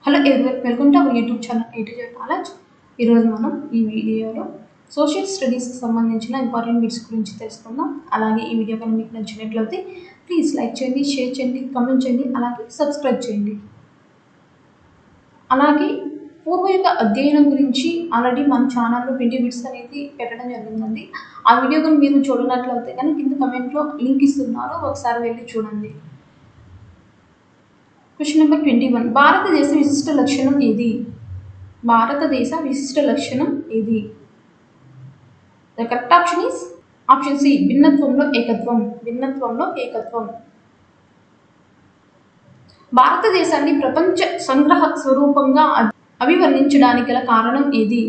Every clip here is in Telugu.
Hello everyone, welcome to our YouTube channel A to Z knowledge. ఈరోజు మనం ఈ వీడియోలో సోషల్ స్టడీస్కి సంబంధించిన ఇంపార్టెంట్ బిట్స్ గురించి తెలుసుకుందాం. అలాగే ఈ వీడియో కనుక మీకు నచ్చినట్లయితే ప్లీజ్ లైక్ చేయండి, షేర్ చేయండి, కామెంట్ చేయండి, అలాగే సబ్స్క్రైబ్ చేయండి. అలాగే పూర్వయుగ అధ్యయనం గురించి ఆల్రెడీ మన ఛానల్లో 20 బిట్స్ అనేది పెట్టడం జరిగిందండి. ఆ వీడియో కనుక మీరు చూడనట్లయితే కనుక కింద కమెంట్లో లింక్ ఇస్తున్నారు, ఒకసారి వెళ్ళి చూడండి. Question number 21. భారతదేశ విశిష్ట లక్షణం ఏది? భారతదేశ విశిష్ట లక్షణం ఏది? The correct option is option C, భిన్నత్వంలో ఏకత్వం. భిన్నత్వంలో ఏకత్వం. భారతదేశాన్ని ప్రపంచ సంగ్రహ స్వరూపంగా అభివర్ణించడానికి గల కారణం ఏది?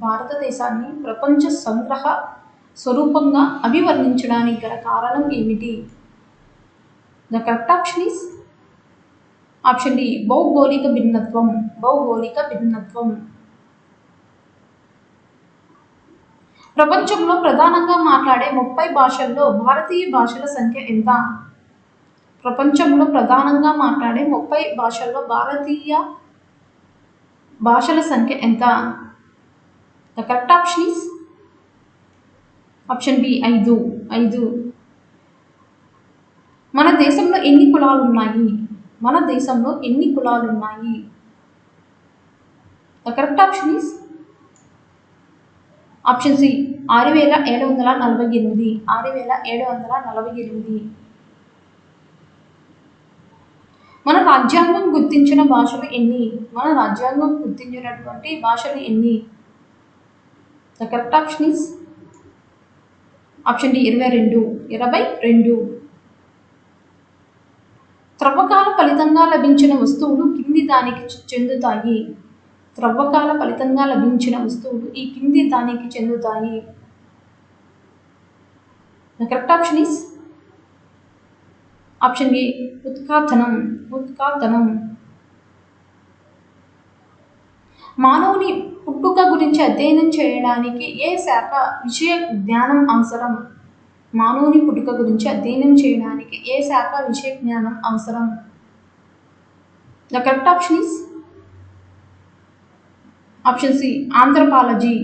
భారతదేశాన్ని ప్రపంచ సంగ్రహ స్వరూపంగా అభివర్ణించడానికి గల కారణం ఏమిటి? The correct option is option D, భౌగోళిక భిన్నత్వం. భౌగోళిక భిన్నత్వం. ప్రపంచంలో ప్రధానంగా మాట్లాడే 30 భాషల్లో భారతీయ భాషల సంఖ్య ఎంత? ప్రపంచంలో ప్రధానంగా మాట్లాడే 30 భాషల్లో భారతీయ భాషల సంఖ్య ఎంత? The correct option is option B, 5. మన దేశంలో ఎన్ని కులాలు ఉన్నాయి? మన దేశంలో ఎన్ని కులాలు ఉన్నాయి? The correct option is option C, 6748. 6748. మన రాజ్యాంగం గుర్తించిన భాషలు ఎన్ని? మన రాజ్యాంగం గుర్తించినటువంటి భాషలు ఎన్ని? The correct option is option D, 22. త్రవ్వకాల ఫలితంగా లభించిన వస్తువులు కింది దానికి చెందుతాయి. త్రవ్వకాల ఫలితంగా లభించిన వస్తువులు ఈ కింది దానికి చెందుతాయి. The correct option is option A, ఉత్ఖాతనం. ఉత్ఖాతనం. మానవుని పుట్టుక గురించి అధ్యయనం చేయడానికి ఏ శాఖ విషయ జ్ఞానం అవసరం? మానవుని పుట్టుక గురించి అధ్యయనం చేయడానికి ఏ శాఖ విషయ జ్ఞానం అవసరం? The correct option is option C, anthropology.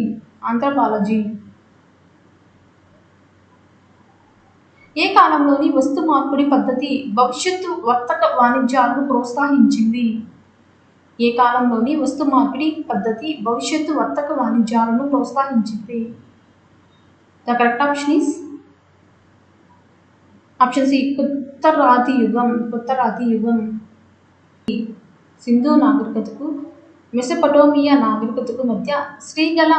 Anthropology. ఏ కాలంలోని వస్తు మార్పిడి పద్ధతి భవిష్యత్తు వర్తక వాణిజ్యాలను ప్రోత్సహించింది? ఏ కాలంలోని వస్తు మార్పిడి పద్ధతి భవిష్యత్తు వర్తక వాణిజ్యాలను ప్రోత్సహించింది? The correct option is option C, ఉత్తరాది యుగం. ఉత్తరాది యుగం. సింధు నాగరికతకు మెసొపటోమియా నాగరికతకు మధ్య శ్రీగల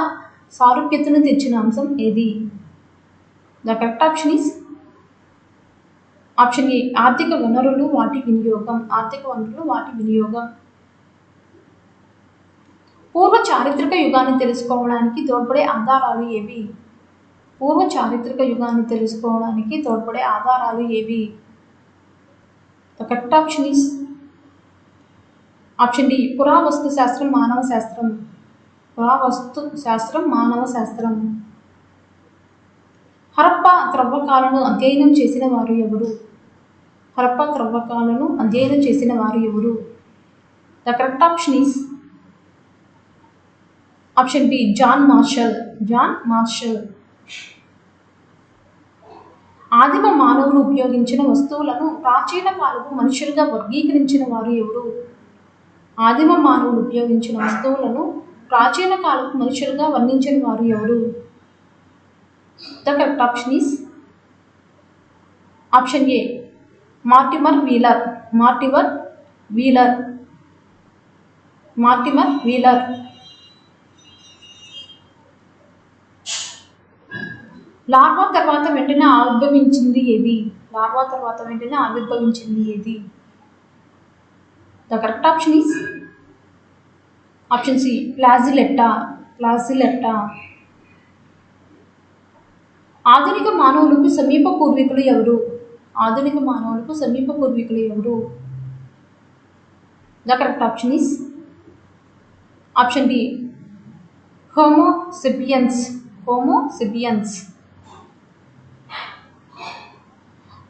సారూప్యతను తెచ్చిన అంశం ఏది? The correct option is option ఏ, ఆర్థిక వనరులు వాటి వినియోగం. ఆర్థిక వనరులు వాటి వినియోగం. పూర్వ చారిత్రక యుగాన్ని తెలుసుకోవడానికి తోడ్పడే ఆధారాలు ఏవి? పూర్వ చారిత్రక యుగాన్ని తెలుసుకోవడానికి తోడ్పడే ఆధారాలు ఏవి? The correct option is option D, పురావస్తు శాస్త్రం, మానవ శాస్త్రం. పురావస్తు శాస్త్రం, మానవ శాస్త్రం. హరప్పా త్రవ్వకాలను అధ్యయనం చేసిన వారు ఎవరు? హరప్పా త్రవ్వకాలను అధ్యయనం చేసిన వారు ఎవరు? The correct option is option B, John Marshall. John Marshall. ఆదిమ మానవులు ఉపయోగించిన వస్తువులను ప్రాచీన కాలపు మనుషులుగా వర్గీకరించిన వారు ఎవరు? ఆదిమ మానవులు ఉపయోగించిన వస్తువులను ప్రాచీన కాలపు మనుషులుగా వర్ణించిన వారు ఎవరు? The correct option is option A, Mortimer Wheeler. Mortimer Wheeler. Mortimer Wheeler. Larva తర్వాత వెంటనే ఆవిర్భవించింది ఏది? లార్వా తర్వాత వెంటనే ఆవిర్భవించింది ఏది? The correct option is option C, flagellata. Flagellata. ఆధునిక మానవులకు సమీప పూర్వీకులు ఎవరు? ఆధునిక మానవులకు సమీప పూర్వీకులు ఎవరు? The correct option is option D, Homo sapiens. Homo sapiens.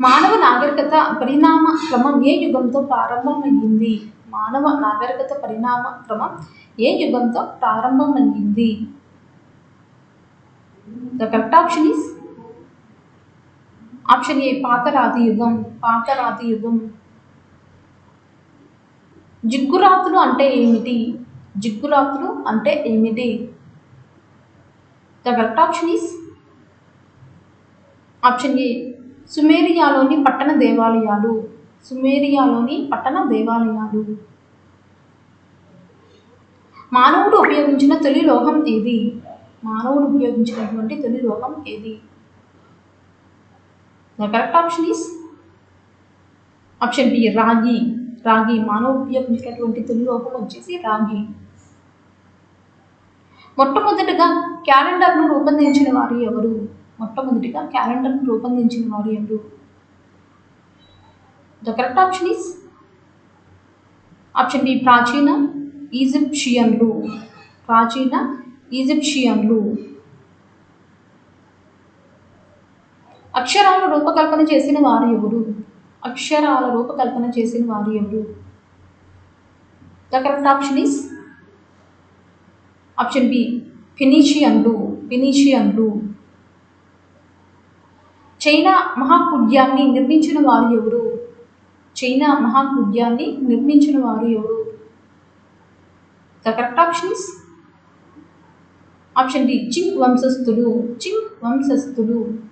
మానవ నాగరికత పరిణామ క్రమం ఏ యుగంతో ప్రారంభమైంది? మానవ నాగరికత పరిణామ క్రమం ఏ యుగంతో ప్రారంభమైంది? The correct option is option A పాతరాతి యుగం. పాతరాతి యుగం. జిగ్గురాతులు అంటే ఏమిటి? జిగ్గురాతులు అంటే ఏమిటి? The correct option is option A సుమేరియాలోని పట్టణ దేవాలయాలు. సుమేరియాలోని పట్టణ దేవాలయాలు. మానవుడు ఉపయోగించిన తొలి లోహం ఏది? మానవుడు ఉపయోగించినటువంటి తొలి లోహం ఏది? The correct option is option B రాగి. రాగి. మానవుడు ఉపయోగించినటువంటి తొలి లోహం వచ్చేసి రాగి. మొట్టమొదటిగా క్యాలెండర్ను రూపొందించిన వారు ఎవరు? మొట్టమొదటిగా క్యాలెండర్ను రూపొందించిన వారు ఎవరు? The correct option is option B ప్రాచీన ఈజిప్షియన్లు. ప్రాచీన ఈజిప్షియన్లు. అక్షరాల రూపకల్పన చేసిన వారు ఎవరు? అక్షరాల రూపకల్పన చేసిన వారు ఎవరు? The correct option is option B ఫినీషియన్లు. ఫినీషియన్లు. చైనా మహాకుడ్యాన్ని నిర్మించిన వారు ఎవరు? చైనా మహాకుడ్యాన్ని నిర్మించిన వారు ఎవరు? The correct option is option D Ching వంశస్థులు. చింగ్ వంశస్థులు.